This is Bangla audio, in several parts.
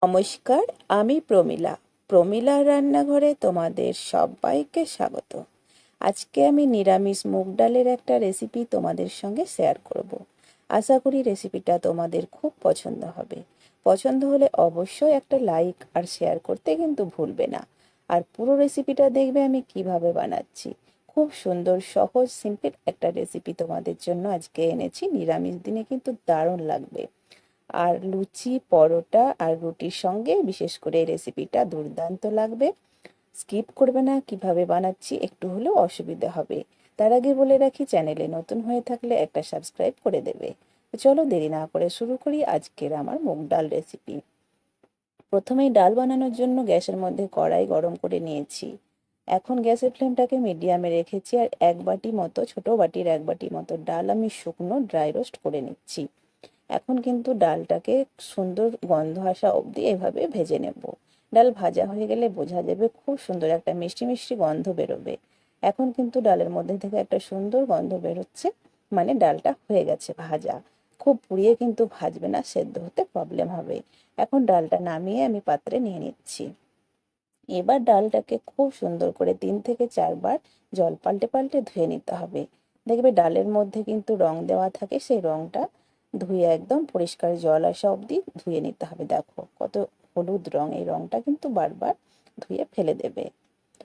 নমস্কার, আমি প্রমীলার রান্নাঘরে তোমাদের সবাইকে স্বাগত। আজকে আমি নিরামিষ মুগ ডালের একটা রেসিপি তোমাদের সঙ্গে শেয়ার করব। আশা করি রেসিপিটা তোমাদের খুব পছন্দ হবে। পছন্দ হলে অবশ্যই একটা লাইক আর শেয়ার করতে কিন্তু ভুলবে না। আর পুরো রেসিপিটা দেখবে আমি কিভাবে বানাচ্ছি। খুব সুন্দর, সহজ, সিম্পল একটা রেসিপি তোমাদের জন্য আজকে এনেছি। নিরামিষ দিনে কিন্তু দারুণ লাগবে। আর লুচি, পরোটা আর রুটির সঙ্গে বিশেষ করে এই রেসিপিটা দুর্দান্ত লাগবে। স্কিপ করবে না, কিভাবে বানাচ্ছি একটু হলেও অসুবিধা হবে। তার আগে বলে রাখি, চ্যানেলে নতুন হয়ে থাকলে একটা সাবস্ক্রাইব করে দেবে। তো চলো দেরি না করে শুরু করি আজকের আমার মুগ ডাল রেসিপি। প্রথমেই ডাল বানানোর জন্য গ্যাসের মধ্যে কড়াই গরম করে নিয়েছি। এখন গ্যাসের ফ্লেমটাকে মিডিয়ামে রেখেছি আর এক বাটি মতো, ছোট বাটির এক বাটি মতো ডাল আমি শুকনো ড্রাই রোস্ট করে নিচ্ছি। এখন কিন্তু ডালটাকে সুন্দর গন্ধ আসা অবধি এভাবে ভেজে নেব। ডাল ভাজা হয়ে গেলে বোঝা যাবে খুব সুন্দর একটা মিষ্টি মিষ্টি গন্ধ বেরোবে। এখন কিন্তু ডালের মধ্যে থেকে একটা সুন্দর গন্ধ বেরোচ্ছে, মানে ডালটা হয়ে গেছে ভাজা। খুব পুড়িয়ে কিন্তু ভাজবে না, সেদ্ধ হতে প্রবলেম হবে। এখন ডালটা নামিয়ে আমি পাত্রে নিয়ে নিচ্ছি। এবার ডালটাকে খুব সুন্দর করে 3 থেকে 4 বার জল পাল্টে পাল্টে ধুয়ে নিতে হবে। দেখবে ডালের মধ্যে কিন্তু রং দেওয়া থাকে, সেই রংটা ধুয়ে একদম পরিষ্কার জল আসা অবধি ধুয়ে নিতে হবে। দেখো কত হলুদ রং, এই রংটা কিন্তু বারবার ধুয়ে ফেলে দেবে।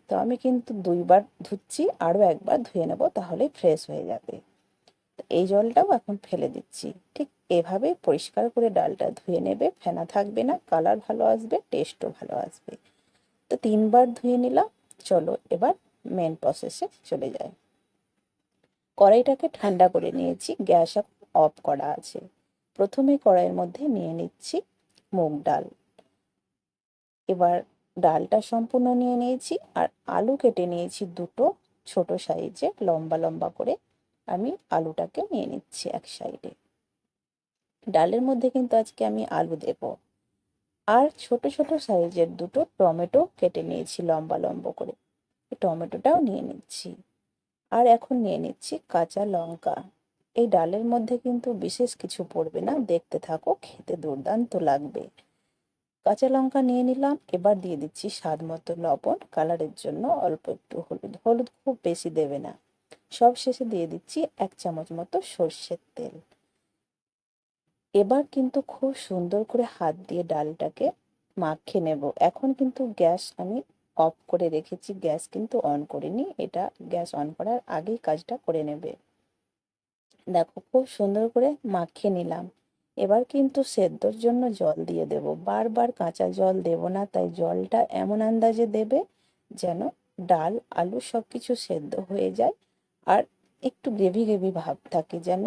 তো আমি কিন্তু 2বার ধুচ্ছি, আরও একবার ধুয়ে নেব, তাহলে ফ্রেশ হয়ে যাবে। এই জলটাও এখন ফেলে দিচ্ছি। ঠিক এভাবে পরিষ্কার করে ডালটা ধুয়ে নেবে, ফেনা থাকবে না, কালার ভালো আসবে, টেস্টও ভালো আসবে। তো 3বার ধুয়ে নিলাম। চলো এবার মেন প্রসেসে চলে যাই। কড়াইটাকে ঠান্ডা করে নিয়েছি, গ্যাস অফ করা আছে। প্রথমে কড়াইয়ের মধ্যে নিয়ে নিচ্ছি মুগ ডাল। এবার ডালটা সম্পূর্ণ নিয়ে নিয়েছি আর আলু কেটে নিয়েছি দুটো, ছোট সাইজে লম্বা লম্বা করে। আমি আলুটাকে নিয়ে নিচ্ছি এক সাইডে। ডালের মধ্যে কিন্তু আজকে আমি আলু দেব। আর ছোট ছোট সাইজের দুটো টমেটো কেটে নিয়েছি লম্বা লম্বা করে, টমেটোটাও নিয়ে নিচ্ছি। আর এখন নিয়ে নিচ্ছি কাঁচা লঙ্কা। এই ডালের মধ্যে কিন্তু বিশেষ কিছু পড়বে না, দেখতে থাকো, খেতে দুর্দান্ত লাগবে। কাঁচা লঙ্কা নিয়ে নিলাম। এবার দিয়ে দিচ্ছি স্বাদ মতো লবণ, কালারের জন্য অল্প একটু হলুদ, হলুদ খুব বেশি দেবে না। সব শেষে দিয়ে দিচ্ছি 1 চামচ মতো সর্ষের তেল। এবার কিন্তু খুব সুন্দর করে হাত দিয়ে ডালটাকে মাখিয়ে নেব। এখন কিন্তু গ্যাস আমি অফ করে রেখেছি, গ্যাস কিন্তু অন করিনি। এটা গ্যাস অন করার আগেই কাজটা করে নেবে। দেখো খুব সুন্দর করে মাখিয়ে নিলাম। এবার কিন্তু সেদ্ধর জন্য জল দিয়ে দেব। বারবার কাঁচা জল দেব না, তাই জলটা এমন আন্দাজে দেবে যেন ডাল আলু সব কিছু সেদ্ধ হয়ে যায় আর একটু গ্রেভি গ্রেভি ভাব থাকে, যেন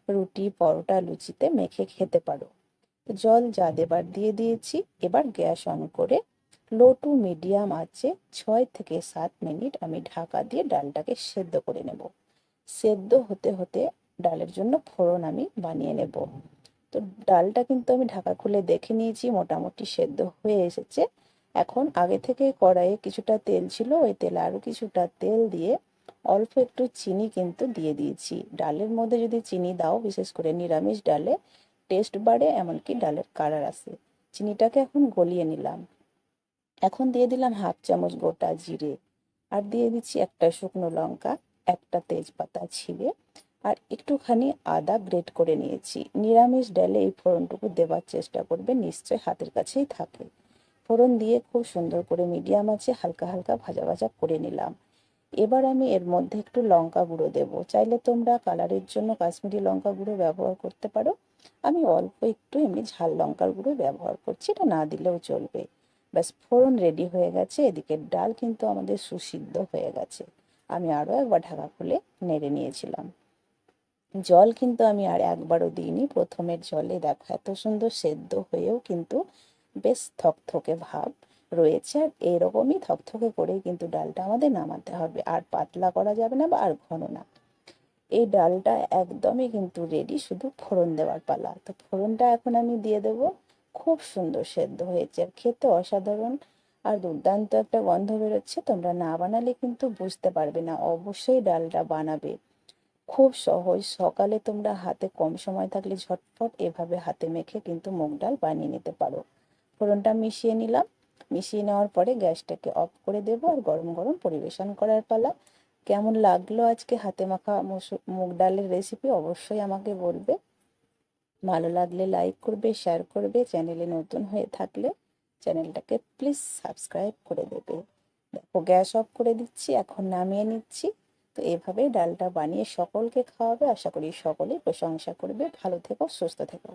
রুটি, পরোটা, লুচিতে মেখে খেতে পারো। জল যা দেবার দিয়ে দিয়েছি। এবার গ্যাস অন করে লো টু মিডিয়াম আঁচে 6 থেকে 7 মিনিট আমি ঢাকা দিয়ে ডালটাকে সেদ্ধ করে নেব। সেদ্ধ হতে হতে ডালের জন্য ফোড়ন আমি বানিয়ে নেব। তো ডালটা কিন্তু আমি ঢাকা খুলে দেখে নিয়েছি, মোটামুটি সেদ্ধ হয়ে এসেছে। এখন আগে থেকে কড়াইয়ে কিছুটা তেল ছিল, ওই তেলে আরও কিছুটা তেল দিয়ে অল্প একটু চিনি কিন্তু দিয়ে দিয়েছি। ডালের মধ্যে যদি চিনি দাও, বিশেষ করে নিরামিষ ডালে টেস্ট বাড়ে, এমনকি ডালের কালার আসে। চিনিটাকে এখন গলিয়ে নিলাম। এখন দিয়ে দিলাম 1/2 চামচ গোটা জিরে। আর দিয়ে দিচ্ছি একটা শুকনো লঙ্কা, একটা তেজপাতা ছিঁড়ে, আর একটুখানি আদা গ্রেট করে নিয়েছি। নিরামিষ ডালে এই ফোড়নটুকু দেওয়ার চেষ্টা করবে, নিশ্চয় হাতের কাছেই থাকে। ফোড়ন দিয়ে খুব সুন্দর করে মিডিয়াম আছে হালকা হালকা ভাজা ভাজা করে নিলাম। এবার আমি এর মধ্যে একটু লঙ্কা গুঁড়ো দেবো। চাইলে তোমরা কালারের জন্য কাশ্মীরি লঙ্কা গুঁড়ো ব্যবহার করতে পারো। আমি অল্প একটু এমনি ঝাল লঙ্কার গুঁড়ো ব্যবহার করছি, এটা না দিলেও চলবে। ব্যাস, ফোড়ন রেডি হয়ে গেছে। এদিকে ডাল কিন্তু আমাদের সুসিদ্ধ হয়ে গেছে। আমি আরও একবার ঢাকা খুলে নেড়ে নিয়েছিলাম। জল কিন্তু আমি আর একবারও দিইনি। প্রথমের জলে দেখো এত সুন্দর সেদ্ধ হয়েও কিন্তু বেশ থকথকে ভাব রয়েছে। আর এরকমই থকথকে করেই কিন্তু ডালটা আমাদের নামাতে হবে, আর পাতলা করা যাবে না বা আর ঘন না। এই ডালটা একদমই কিন্তু রেডি, শুধু ফোড়ন দেওয়ার পালা। তো ফোড়নটা এখন আমি দিয়ে দেবো। খুব সুন্দর সেদ্ধ হয়েছে আর খেতে অসাধারণ আর দুর্দান্ত একটা গন্ধ বেরোচ্ছে। তোমরা না বানালে কিন্তু বুঝতে পারবে না, অবশ্যই ডালটা বানাবে। খুব সহজ, সকালে তোমরা হাতে কম সময় থাকলে ঝটপট এভাবে হাতে মেখে কিন্তু মুগ ডাল বানিয়ে নিতে পারো। ফোড়নটা মিশিয়ে নিলাম। মিশিয়ে নেওয়ার পরে গ্যাসটাকে অফ করে দেবো আর গরম গরম পরিবেশন করার পালা। কেমন লাগলো আজকে হাতে মাখা মুগ ডালের রেসিপি অবশ্যই আমাকে বলবে। ভালো লাগলে লাইক করবে, শেয়ার করবে, চ্যানেলে নতুন হয়ে থাকলে চ্যানেলটাকে প্লিজ সাবস্ক্রাইব করে দেবে। দেখো গ্যাস অফ করে দিচ্ছি, এখন নামিয়ে নিচ্ছি। তো এভাবে ডালটা বানিয়ে সকলকে খাওয়াবে, আশা করি সকলেই প্রশংসা করবে। ভালো থেকো, সুস্থ থেকো।